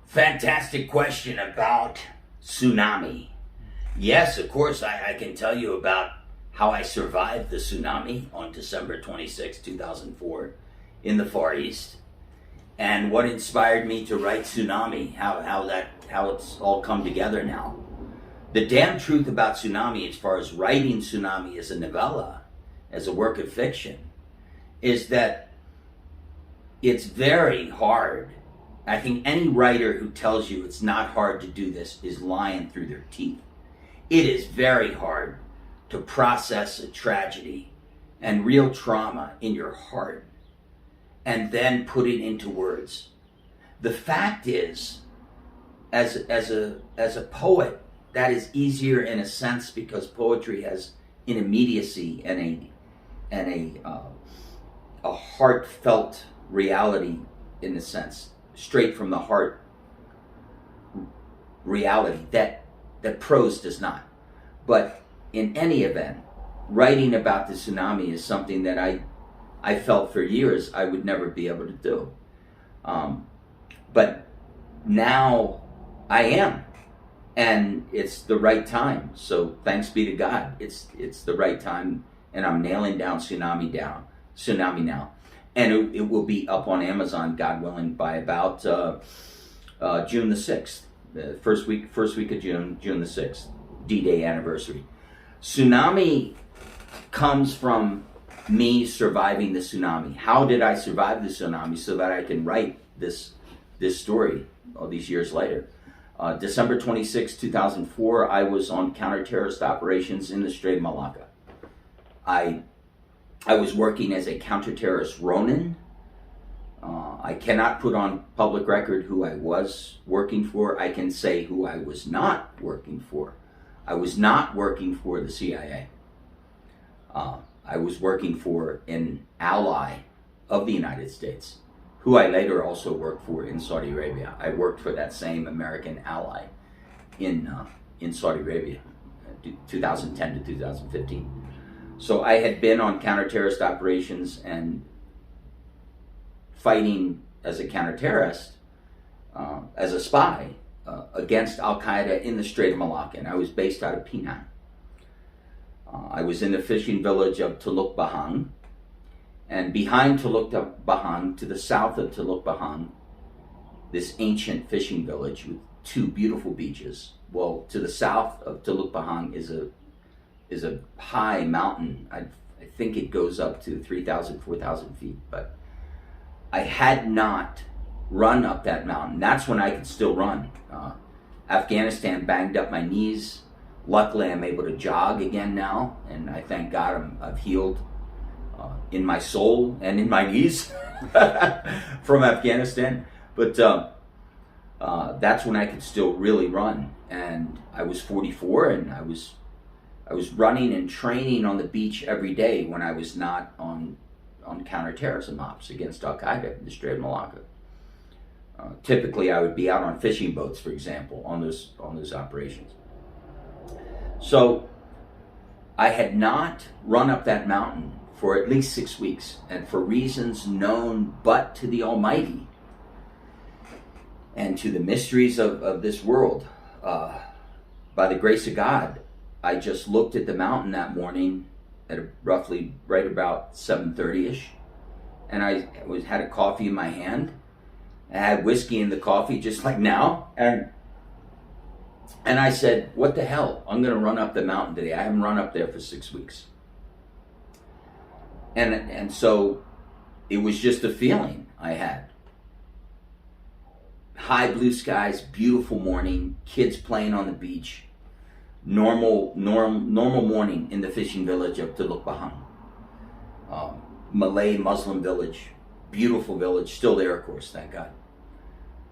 Fantastic question about tsunami. Yes, of course, I can tell you about how I survived the tsunami on December 26, 2004 in the Far East, and what inspired me to write Tsunami, how it's all come together now. The damn truth about Tsunami, as far as writing Tsunami as a novella, as a work of fiction, is that it's very hard. I think any writer who tells you it's not hard to do this is lying through their teeth. It is very hard to process a tragedy and real trauma in your heart and then put it into words. The fact is, as a poet, that is easier in a sense because poetry has an immediacy and a heartfelt reality in a sense, straight from the heart reality that prose does not. But in any event, writing about the tsunami is something that I felt for years I would never be able to do. But now I am, and it's the right time. So thanks be to God, it's the right time, and I'm nailing down Tsunami now. And it will be up on Amazon, God willing, by about June the 6th, the first week of June the 6th, D-Day anniversary. Tsunami comes from me surviving the tsunami. How did I survive the tsunami so that I can write this story all these years later? December 26, 2004, I was on counter-terrorist operations in the Strait of Malacca. I was working as a counter-terrorist Ronin. I cannot put on public record who I was working for. I can say who I was not working for. I was not working for the CIA. I was working for an ally of the United States, who I later also worked for in Saudi Arabia. I worked for that same American ally in Saudi Arabia, 2010 to 2015. So I had been on counter-terrorist operations and fighting as a counter-terrorist, as a spy, against Al-Qaeda in the Strait of Malacca, and I was based out of Penang. I was in the fishing village of Teluk Bahang, and behind Teluk Bahang, to the south of Teluk Bahang, this ancient fishing village with two beautiful beaches. Well, to the south of Teluk Bahang is a high mountain. I think it goes up to 3,000, 4,000 feet, but I had not run up that mountain. That's when I could still run. Afghanistan banged up my knees. Luckily, I'm able to jog again now, and I thank God I've healed in my soul and in my knees from Afghanistan. But that's when I could still really run. And I was 44, and I was running and training on the beach every day when I was not on counterterrorism ops against Al-Qaeda in the Strait of Malacca. Typically, I would be out on fishing boats, for example, on those operations. So I had not run up that mountain for at least 6 weeks, and for reasons known but to the Almighty and to the mysteries of this world, by the grace of God, I just looked at the mountain that morning at roughly right about 7:30ish, and I had a coffee in my hand. I had whiskey in the coffee, just like now, and I said, what the hell? I'm going to run up the mountain today. I haven't run up there for 6 weeks. And so it was just a feeling I had. High blue skies, beautiful morning, kids playing on the beach, normal morning in the fishing village of Teluk Bahang. Malay Muslim village, beautiful village, still there, of course, thank God.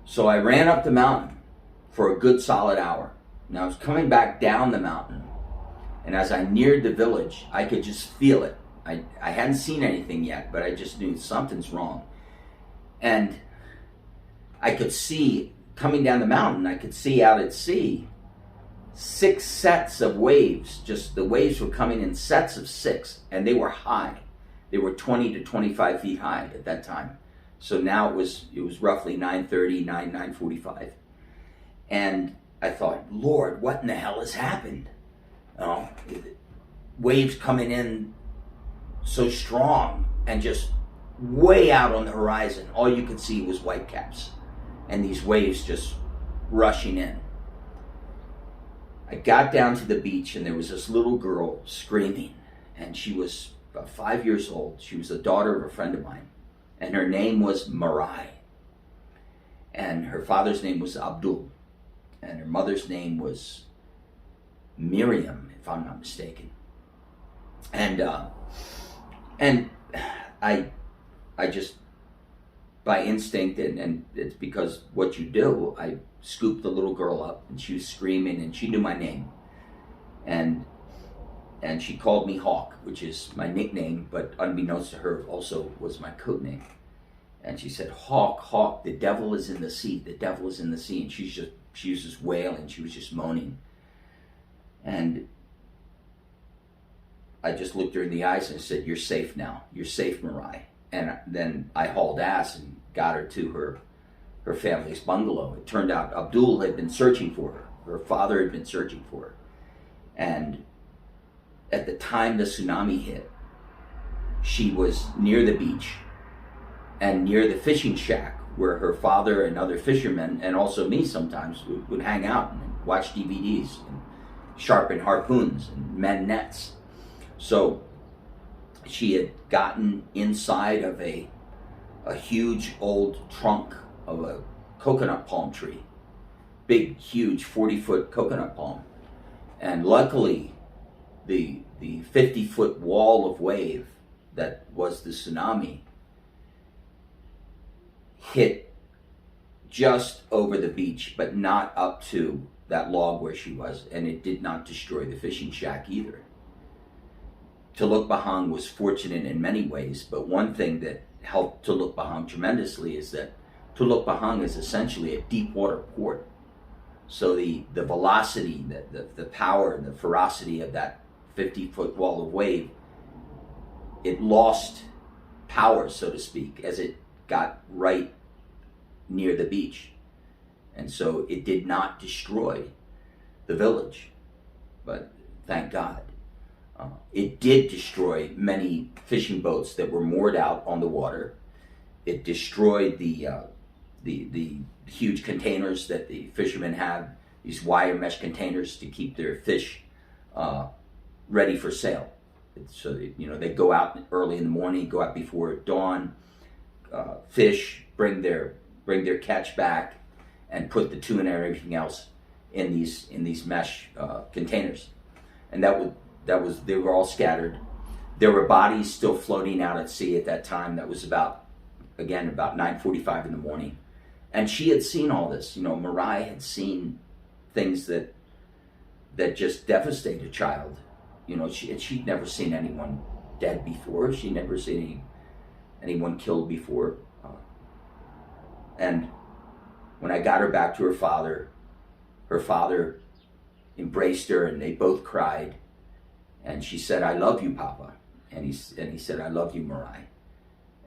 So I ran up the mountain for a good solid hour. And I was coming back down the mountain, and as I neared the village, I could just feel it. I hadn't seen anything yet, but I just knew something's wrong. And I could see, coming down the mountain, I could see out at sea 6 sets of waves. Just the waves were coming in sets of 6, and they were high. They were 20 to 25 feet high at that time. So now it was roughly 9:30, 9:45. And I thought, Lord, what in the hell has happened? Waves coming in so strong and just way out on the horizon. All you could see was whitecaps and these waves just rushing in. I got down to the beach and there was this little girl screaming, and she was about 5 years old. She was the daughter of a friend of mine, and her name was Marai, and her father's name was Abdul, and her mother's name was Miriam, if I'm not mistaken. And I just, by instinct, and it's because what you do, I scooped the little girl up, and she was screaming, and she knew my name, and she called me Hawk, which is my nickname, but unbeknownst to her also was my code name. And she said, Hawk, Hawk, the devil is in the sea, the devil is in the sea. And she was just wailing, she was just moaning. And I just looked her in the eyes and said, you're safe now, you're safe, Marai. And then I hauled ass and got her to her family's bungalow. It turned out Abdul had been searching for her. Her father had been searching for her. And at the time the tsunami hit, she was near the beach and near the fishing shack where her father and other fishermen, and also me sometimes, would hang out and watch DVDs and sharpen harpoons and mend nets. So she had gotten inside of a huge old trunk of a coconut palm tree, big, huge 40-foot coconut palm. And luckily, the 50-foot wall of wave that was the tsunami hit just over the beach, but not up to that log where she was, and it did not destroy the fishing shack either. Tuluk Bahang was fortunate in many ways, but one thing that helped Tuluk Bahang tremendously is that Tuluk Bahang is essentially a deep water port. So the velocity, the power, and the ferocity of that 50-foot wall of wave, it lost power, so to speak, as it got right near the beach. And so it did not destroy the village, but thank God. It did destroy many fishing boats that were moored out on the water. It destroyed the huge containers that the fishermen have, these wire mesh containers to keep their fish ready for sale. So they go out early in the morning, go out before dawn, fish, bring their catch back, and put the tuna and everything else in these mesh containers. And they were all scattered. There were bodies still floating out at sea at that time. That was about 9:45 in the morning. And she had seen all this. Marai had seen things that just devastate a child. She'd never seen anyone dead before. She'd never seen anyone killed before. And when I got her back to her father embraced her, and they both cried. And she said, "I love you, Papa." And he said, "I love you, Marai."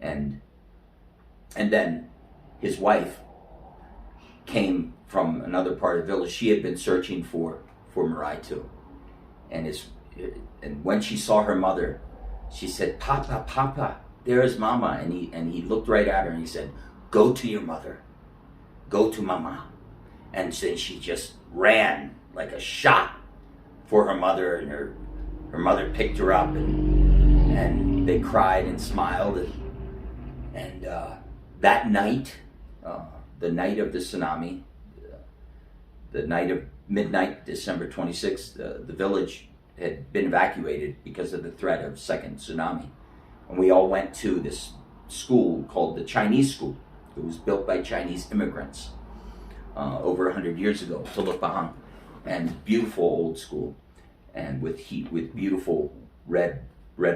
And then his wife came from another part of the village. She had been searching for Marai too. And when she saw her mother, she said, "Papa, Papa, there is Mama." And he looked right at her and he said, "Go to your mother. Go to Mama." And so she just ran like a shot for her mother, and her mother picked her up, and they cried and smiled. And that night, the night of the tsunami, the night of midnight, December 26th, the village had been evacuated because of the threat of second tsunami. And we all went to this school called the Chinese School. It was built by Chinese immigrants over 100 years ago, Tuluk Bahang, and beautiful old school, and with beautiful red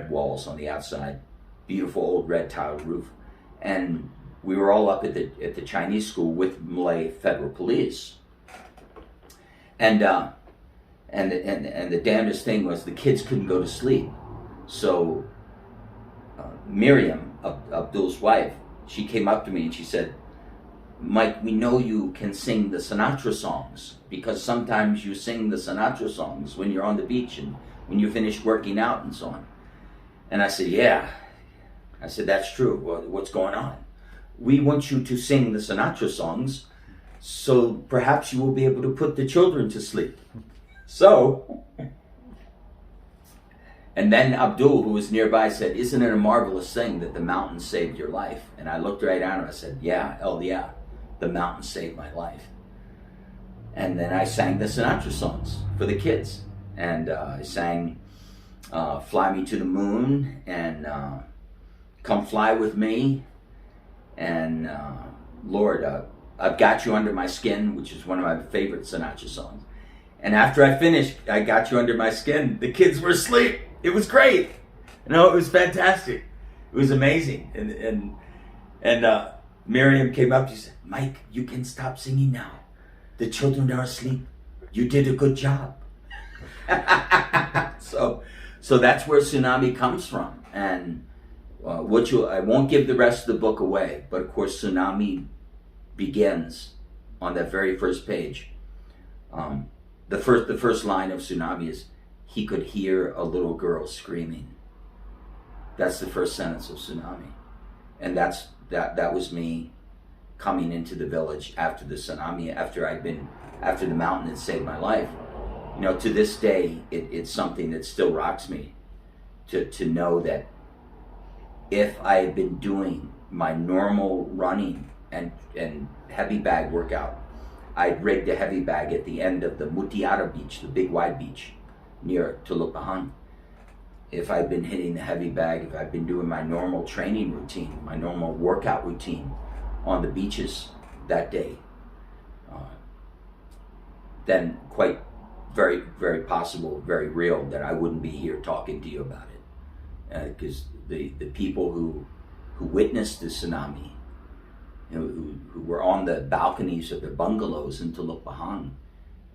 walls on the outside, beautiful old red tiled roof. And we were all up at the Chinese school with Malay Federal Police. And And the damnedest thing was the kids couldn't go to sleep. So Miriam, Abdul's wife, she came up to me and she said, Mike, we know you can sing the Sinatra songs because sometimes you sing the Sinatra songs when you're on the beach and when you finish working out and so on. And I said, yeah. I said, that's true. Well, what's going on? We want you to sing the Sinatra songs so perhaps you will be able to put the children to sleep. So, and then Abdul, who was nearby, said, isn't it a marvelous thing that the mountain saved your life? And I looked right at him and I said, yeah, hell yeah, the mountain saved my life. And then I sang the Sinatra songs for the kids. And I sang Fly Me to the Moon and Come Fly With Me. And Lord, I've Got You Under My Skin, which is one of my favorite Sinatra songs. And after I finished, I Got You Under My Skin, the kids were asleep. It was great. You know, it was fantastic. It was amazing. And Miriam came up, she said, Mike, you can stop singing now. The children are asleep. You did a good job. So that's where Tsunami comes from. And I won't give the rest of the book away, but of course Tsunami begins on that very first page. The first line of Tsunami is, he could hear a little girl screaming. That's the first sentence of Tsunami. And that was me coming into the village after the tsunami, after the mountain had saved my life. You know, to this day, it's something that still rocks me to know that if I had been doing my normal running and heavy bag workout, I'd rigged a heavy bag at the end of the Mutiara beach, the big wide beach near Tulukpahan. If I'd been hitting the heavy bag, if I'd been doing my normal training routine, my normal workout routine on the beaches that day, then quite very, very possible, very real that I wouldn't be here talking to you about it. Because the people who witnessed the tsunami, who were on the balconies of their bungalows in Tulukpahan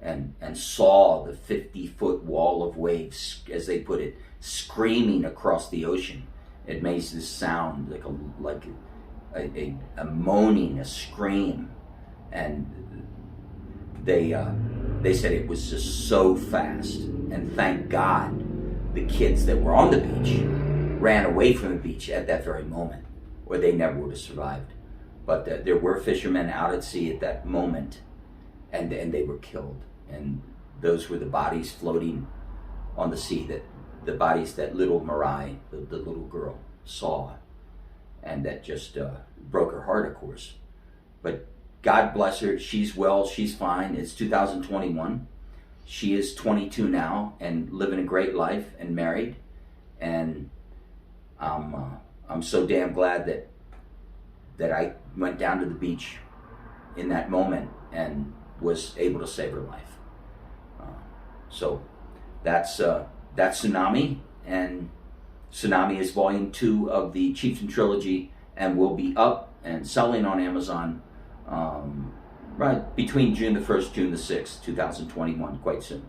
and saw the 50-foot wall of waves, as they put it, screaming across the ocean. It makes this sound like a moaning, a scream, and they said it was just so fast. And thank God the kids that were on the beach ran away from the beach at that very moment, or they never would have survived. But there were fishermen out at sea at that moment, and they were killed. And those were the bodies floating on the sea, the bodies that little Marai, the little girl, saw. And that just broke her heart, of course. But God bless her. She's well. She's fine. It's 2021. She is 22 now and living a great life and married. And I'm so damn glad that I went down to the beach in that moment and was able to save her life. So that's Tsunami, and Tsunami is volume 2 of the Chieftain Trilogy and will be up and selling on Amazon right between June the 1st, June the 6th, 2021, quite soon.